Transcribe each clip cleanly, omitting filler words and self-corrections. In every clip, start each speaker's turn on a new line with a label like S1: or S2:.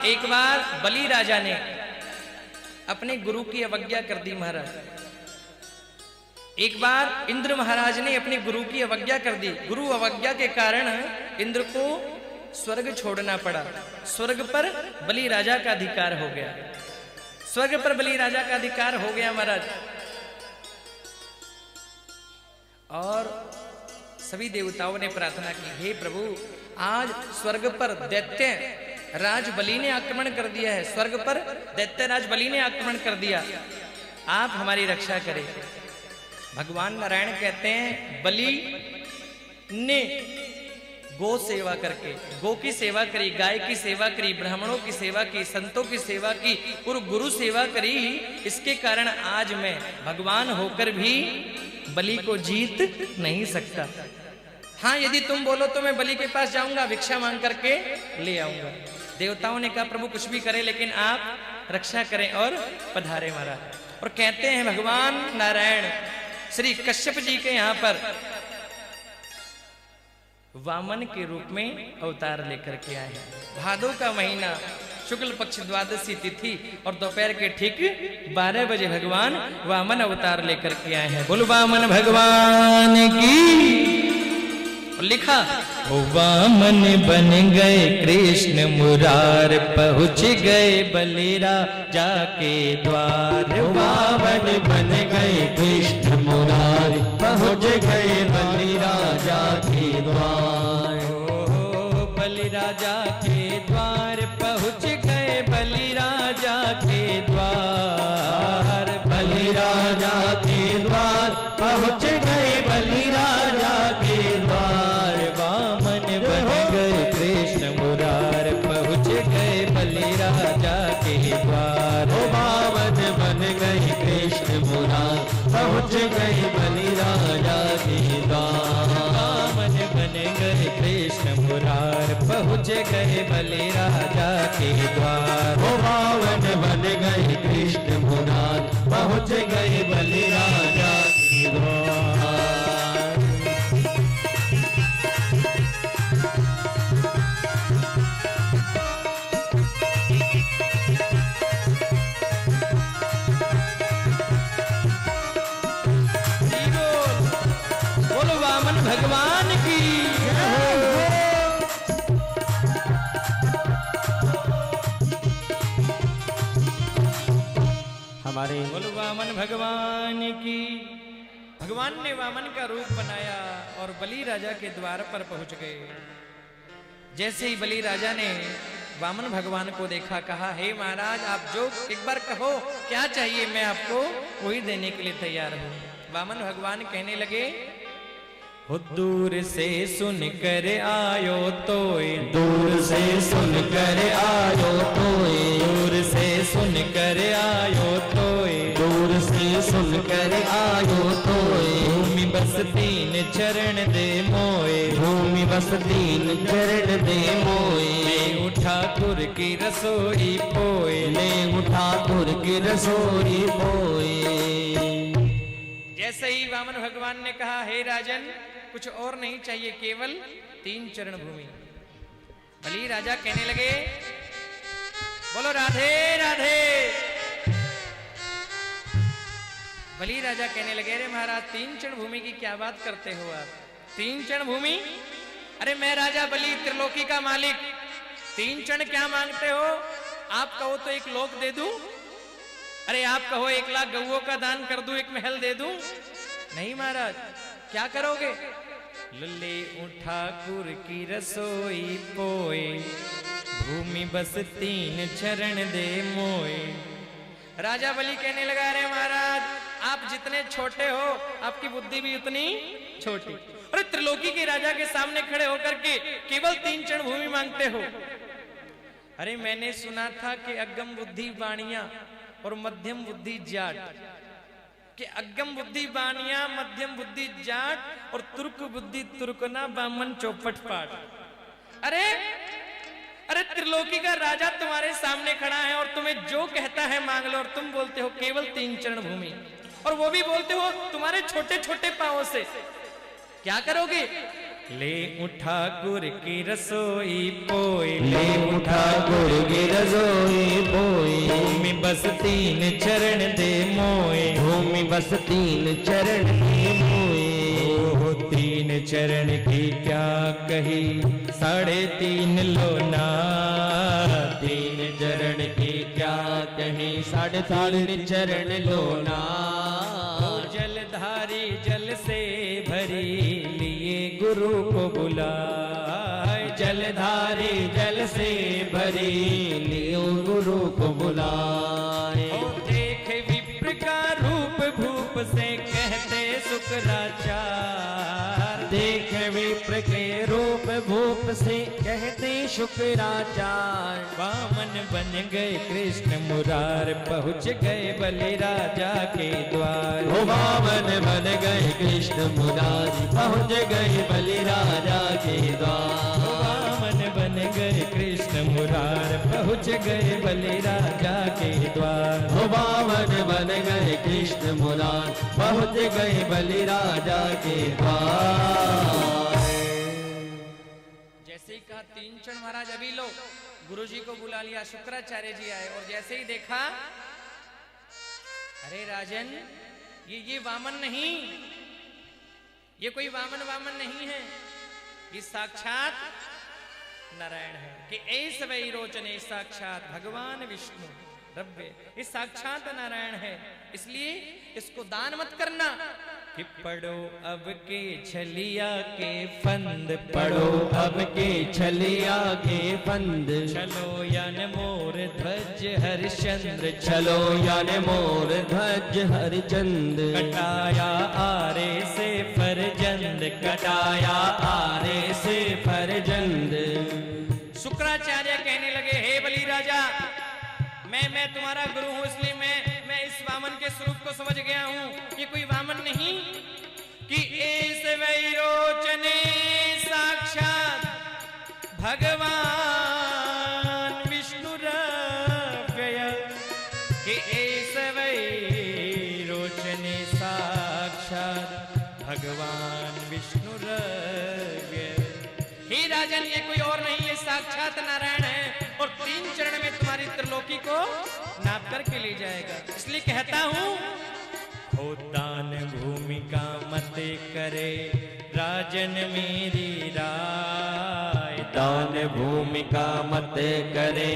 S1: एक बार बलि राजा ने अपने गुरु की अवज्ञा कर दी महाराज। एक बार इंद्र महाराज ने अपने गुरु की अवज्ञा कर दी। गुरु अवज्ञा के कारण इंद्र को स्वर्ग छोड़ना पड़ा। स्वर्ग पर बलि राजा का अधिकार हो गया। स्वर्ग पर बलि राजा का अधिकार हो गया महाराज। और सभी देवताओं ने प्रार्थना की, हे प्रभु, आज स्वर्ग पर दैत्य राज बलि ने आक्रमण कर दिया है। स्वर्ग पर दैत्य राज बलि ने आक्रमण कर दिया, आप हमारी रक्षा करें। भगवान नारायण कहते हैं, बलि ने गो सेवा करके, गो की सेवा करी, गाय की सेवा करी, ब्राह्मणों की सेवा की, संतों की सेवा की और गुरु सेवा करी। इसके कारण आज मैं भगवान होकर भी बलि को जीत नहीं सकता। हाँ, यदि तुम बोलो तो मैं बलि के पास जाऊंगा, भिक्षा मांग करके ले आऊंगा। देवताओं ने कहा, प्रभु कुछ भी करें लेकिन आप रक्षा करें और पधारे महाराज। और कहते हैं भगवान नारायण श्री कश्यप जी के यहां पर वामन के रूप में अवतार लेकर के आए हैं। भादो का महीना, शुक्ल पक्ष द्वादशी तिथि और दोपहर के ठीक 12 बजे भगवान वामन अवतार लेकर के आए हैं। बोलो वामन भगवान की। लिखा,
S2: वामन बन गए कृष्ण मुरार, पहुँच गए बलि राजा के द्वार। वामन बन गए कृष्ण मुरार, पहुँच गए बलि राजा के द्वार।
S1: बलि राजा के द्वार पहुँच गए, बलि राजा के द्वार।
S2: बलि राजा के द्वार पहुँच गए, बलि राजा के द्वार। वामन बन गए कृष्ण मुरार, पहुँच गए बलि राजा के द्वार। वामन बन गए कृष्ण मुरार, पहुँच गए बलि राजा के द्वार। वामन बन गए कृष्ण मुरार, पहुँच गए बलि राजा के द्वार। वामन बन गए कृष्ण मुरार, पहुँच गए बलि राजा के द्वार।
S1: बोलो वामन भगवान की।
S2: हमारे
S1: बोलो वामन भगवान की। भगवान ने वामन का रूप बनाया और बलि राजा के द्वार पर पहुंच गए। जैसे ही बलि राजा ने वामन भगवान को देखा, कहा, हे महाराज, आप जो एक बार कहो क्या चाहिए, मैं आपको वही देने के लिए तैयार हूं। वामन भगवान कहने लगे,
S2: दूर से सुन कर आयो तोय, दूर से सुन कर आयो तोय, दूर से सुन कर आयो तोय, दूर से सुन कर आयो तोय। भूमि बस तीन चरण दे मोए, भूमि बस तीन चरण दे मोए।
S1: ले उठा तुर की रसोई पोए,
S2: ले उठा तुर की रसोई पोए।
S1: जैसे ही वामन भगवान ने कहा, हे राजन, कुछ और नहीं चाहिए, केवल 3 चरण भूमि। बलि राजा कहने लगे, बोलो राधे राधे। बलि राजा कहने लगे, अरे महाराज, 3 चरण भूमि की क्या बात करते हो आप? 3 चरण भूमि? अरे मैं राजा बलि, त्रिलोकी का मालिक, 3 चरण क्या मांगते हो? आप कहो तो 1 लोक दे दूं? अरे आप कहो 1 लाख गौओं का दान कर दूं, 1 महल दे दूं? नहीं महाराज, क्या करोगे? लल्ले उठा कुर की रसोई पोए, भूमि बस 3 चरण दे मोए। राजा बलि कहने लगा, अरे महाराज, आप जितने छोटे हो, आपकी बुद्धि भी उतनी छोटी। अरे त्रिलोकी के राजा के सामने खड़े होकर के केवल 3 चरण भूमि मांगते हो। अरे मैंने सुना था कि अगम बुद्धि वाणिया और मध्यम बुद्धि जाट, कि अगम बुद्धि बानिया, मध्यम बुद्धि जाट और तुर्क बुद्धि तुर्कना, बामन चौपट पाठ। अरे अरे त्रिलोकी का राजा तुम्हारे सामने खड़ा है और तुम्हें जो कहता है मांग लो, और तुम बोलते हो केवल 3 चरण भूमि, और वो भी बोलते हो तुम्हारे छोटे छोटे पांवों से। क्या करोगे? ले उठा गुर की रसोई पोई,
S2: ले उठा गुर की रसोई पोई।
S1: भूमि बस तीन चरण दे मोए,
S2: भूमि बस तीन चरण दे मोए।
S1: ओहो तीन चरण की क्या कही, 3.5 लोना।
S2: तीन चरण की क्या कही, 3.5 चरण लोना।
S1: जलधारी जल से भरी, लिए गुरु को बुलाए।
S2: जलधारी जल से भरी, लियो गुरु को बुलाए।
S1: देख विप्र का रूप भूप से कहते शुक्राचार।
S2: देख विप्र के रूप भूप से कहते शुक्राचार।
S1: वामन बन गए कृष्ण मुरार, पहुँच गए बलि राजा के द्वार।
S2: ओ वामन बन गए कृष्ण मुरारी, पहुँच गए बलि राजा के द्वार।
S1: वामन बन गए कृष्ण मुरार, पहुँच गए बलि राजा के द्वार।
S2: ओ वामन बन गए कृष्ण मुरार, पहुँच गए बलि राजा के द्वार।
S1: जैसे ही कहा तीन क्षण महाराज अभी लो, गुरुजी को बुला लिया, शुक्राचार्य जी आए और जैसे ही देखा, अरे राजन ये वामन नहीं, ये कोई वामन नहीं है, ये साक्षात नारायण है। कि ऐस वै रोचने, साक्षात भगवान विष्णु रब्बे, ये साक्षात नारायण है। इसलिए इसको दान मत करना। कि पढ़ो अब के छलिया के फंद,
S2: पढ़ो अब के छलिया के फंद।
S1: चलो यान मोर ध्वज हरिश्चंद्र,
S2: चलो यान मोर ध्वज हरिचंद।
S1: कटाया आरे से फरजंद,
S2: कटाया आरे से फरजंद।
S1: शुक्राचार्य कहने लगे, हे बलि राजा, मैं तुम्हारा गुरु हूं, इसलिए मैं इस वामन के स्वरूप को समझ गया हूं। ये कोई वामन नहीं, कि ऐस वैरोचने साक्षात भगवान विष्णु रव्यय। कि ऐस वैरोचने साक्षात भगवान विष्णु रव्यय। हे राजन, ये कोई और नहीं, ये साक्षात नारायण है और 3 चरण में तुम्हारी त्रिलोकी को नाप करके ले जाएगा। इसलिए कहता हूं, हो दान भूमि का मत करे राजन मेरी राय।
S2: दान भूमि का मत करे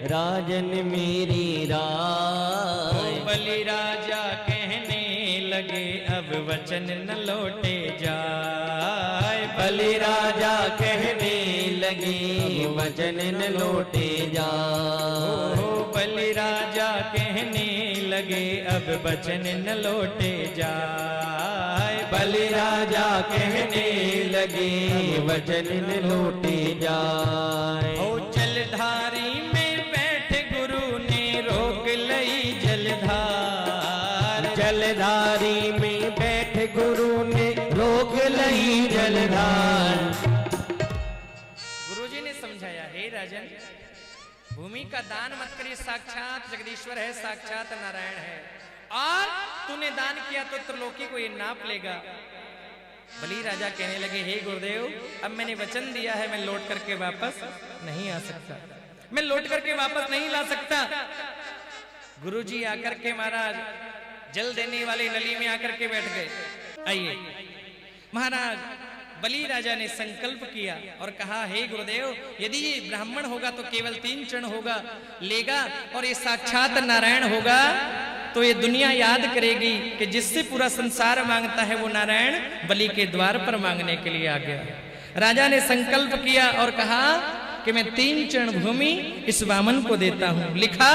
S2: राजन मेरी राय।
S1: बलि राजा कहने लगे, अब वचन न लौटे जाए।
S2: बलि राजा कहने लगे, वचन न लौटे जाए।
S1: बलि राजा कहने लगे, अब वचन न लौटे जाए।
S2: बलि राजा कहने लगे, वचन न लौटे जाए।
S1: ओ जलधारी में बैठे गुरु ने रोक लई जलधार।
S2: जलधारी में बैठे गुरु ने रोक लई जलधार।
S1: गुरुजी ने समझाया, हे राजन, भूमि का दान मत करिए, साक्षात जगदीश्वर है, साक्षात नारायण है, और तूने दान किया तो त्रिलोकी को ये नाप लेगा। बलि राजा कहने लगे, हे गुरुदेव, अब मैंने वचन दिया है, मैं लौट करके वापस नहीं आ सकता, मैं लौट करके वापस नहीं ला सकता। गुरुजी आकर के महाराज जल देने वाली नली में आकर के बैठ गए। आइए महाराज, बलि राजा ने संकल्प किया और कहा, हे गुरुदेव, यदि ये ब्राह्मण होगा तो केवल 3 चरण होगा लेगा, और ये साक्षात नारायण होगा तो ये दुनिया याद करेगी कि जिससे पूरा संसार मांगता है वो नारायण बलि के द्वार पर मांगने के लिए आ गया। राजा ने संकल्प किया और कहा कि मैं 3 चरण भूमि इस वामन को देता हूं। लिखा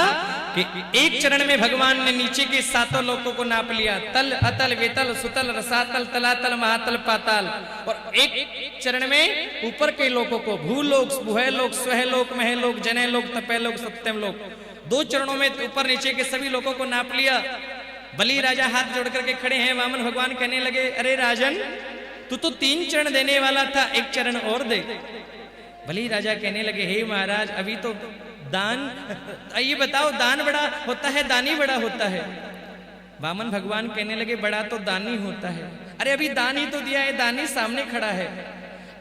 S1: कि 1 चरण में भगवान ने नीचे के 7 लोकों को नाप लिया, तल, अतल, वेतल, सुतल, रसातल, तलातल, महातल, पाताल, और 1 चरण में ऊपर के लोकों को, भूलोक, भुहलोक, स्वहलोक, महलोक, जनलोक, तपलोक, सत्यमलोक, 2 चरणों में ऊपर नीचे के सभी लोकों को नाप लिया। बलि राजा हाथ जोड़ करके खड़े हैं। वामन भगवान कहने लगे, अरे राजन, तू तो 3 चरण देने वाला था, 1 चरण और दे। बलि राजा कहने लगे, हे महाराज, अभी तो दान, ये बताओ, दान बड़ा होता है दानी बड़ा होता है? वामन भगवान कहने लगे, बड़ा तो दानी होता है। अरे अभी दान ही तो दिया है, दानी सामने खड़ा है।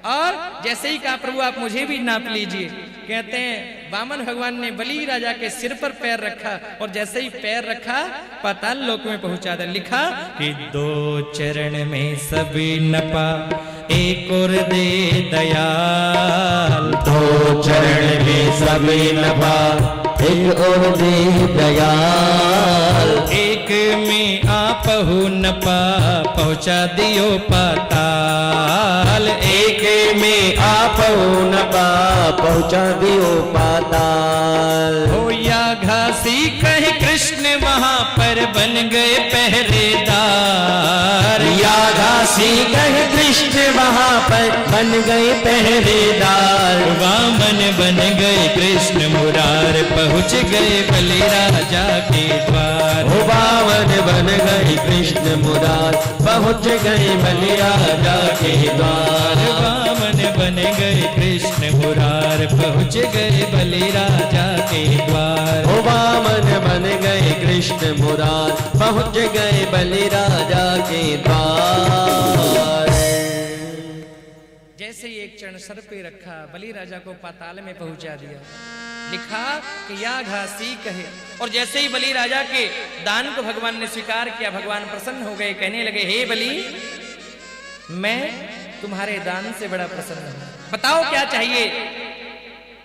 S1: और जैसे ही कहा प्रभु आप मुझे भी नाप लीजिए, कहते हैं वामन भगवान ने बलि राजा के सिर पर पैर रखा और जैसे ही पैर रखा पाताल लोक में पहुंचा दिया। लिखा कि 2 चरण में सभी नपा एक और दे दयाल,
S2: 2 चरण में सभी नपा एक और दे दयाल,
S1: एक में आपहु नपा पहुंचा दियो पाताल,
S2: एक में आप नपा पहुंचा दियो पाताल।
S1: हो या घासी कहे कृष्ण वहां पर बन गए पहरेदार,
S2: या घासी कहे कृष्ण वहां पर बन गए पहरेदार,
S1: वामन बन गए कृष्ण मुरार पहुंच गए बलि राजा के द्वार,
S2: ओ वामन बन गए कृष्ण मुरार पहुंच गए बलि राजा के द्वार,
S1: वामन बन गए कृष्ण मुरार पहुंच गए बलि राजा के द्वार,
S2: ओ वामन बन गए कृष्ण मुरार पहुंच गए बलि राजा के द्वार।
S1: जैसे ही एक चरण सर पे रखा बलि राजा को पाताल में पहुंचा दिया। लिखा कि या घासी कहे, और जैसे ही बलि राजा के दान को भगवान ने स्वीकार किया, भगवान प्रसन्न हो गए, कहने लगे हे बलि मैं तुम्हारे दान से बड़ा प्रसन्न हूं, बताओ क्या चाहिए।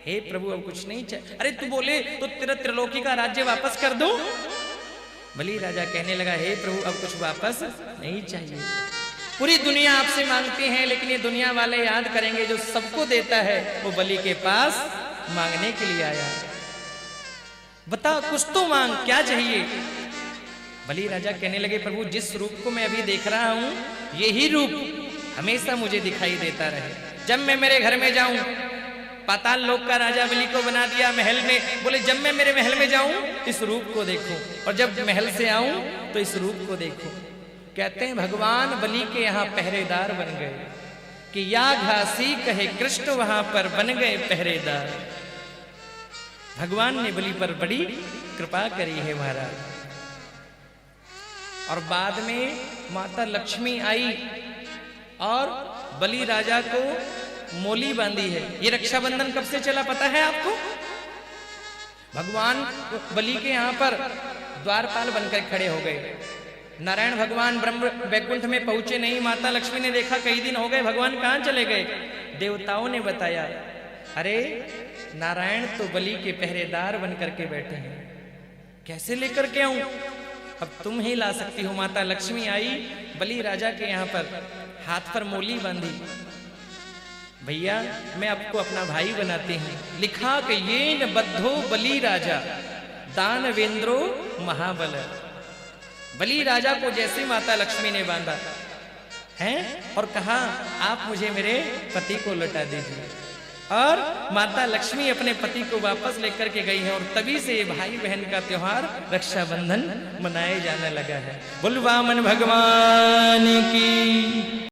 S1: हे प्रभु अब कुछ नहीं चाहिए। अरे तू बोले तो तेरा त्रिलोकी का राज्य वापस कर दूं। बलि राजा कहने लगा हे प्रभु अब कुछ वापस नहीं चाहिए, पूरी दुनिया आपसे मांगती है, लेकिन ये दुनिया वाले याद करेंगे जो सबको देता है वो बलि के पास मांगने के लिए आया। बता कुछ तो मांग, क्या चाहिए। बलि राजा कहने लगे प्रभु जिस रूप को मैं अभी देख रहा हूं यही रूप हमेशा मुझे दिखाई देता रहे। जब मैं मेरे घर में जाऊं, पाताल लोक का राजा बलि को बना दिया महल में, बोले जब मैं मेरे महल में जाऊं इस रूप को देखूं, और जब महल से आऊं तो इस रूप को देखूं। कहते हैं भगवान बलि के यहाँ पहरेदार बन गए कि या घासी कहे कृष्ण वहां पर बन गए पहरेदार। भगवान ने बलि पर बड़ी कृपा करी है महाराज। और बाद में माता लक्ष्मी आई और बलि राजा को मोली बांधी है। ये रक्षाबंधन कब से चला पता है आपको। भगवान बलि के यहाँ पर द्वारपाल बनकर खड़े हो गए। नारायण भगवान ब्रह्म वैकुंठ में पहुंचे नहीं, माता लक्ष्मी ने देखा कई दिन हो गए भगवान कहाँ चले गए। देवताओं ने बताया अरे नारायण तो बलि के पहरेदार बन करके बैठे हैं, कैसे लेकर के आऊं। अब तुम ही ला सकती हो। माता लक्ष्मी आई, बलि राजा के यहाँ पर हाथ पर मोली बांधी, भैया मैं आपको अपना भाई बनाती हूँ। लिखा कि ये न बद्धो बलि राजा दानवेंद्रो महाबल। बलि राजा को जैसे माता लक्ष्मी ने बांधा है और कहा आप मुझे मेरे पति को लौटा दीजिए, और माता लक्ष्मी अपने पति को वापस लेकर के गई है। और तभी से भाई बहन का त्योहार रक्षाबंधन मनाए जाने लगा है। बोल वामन भगवान की।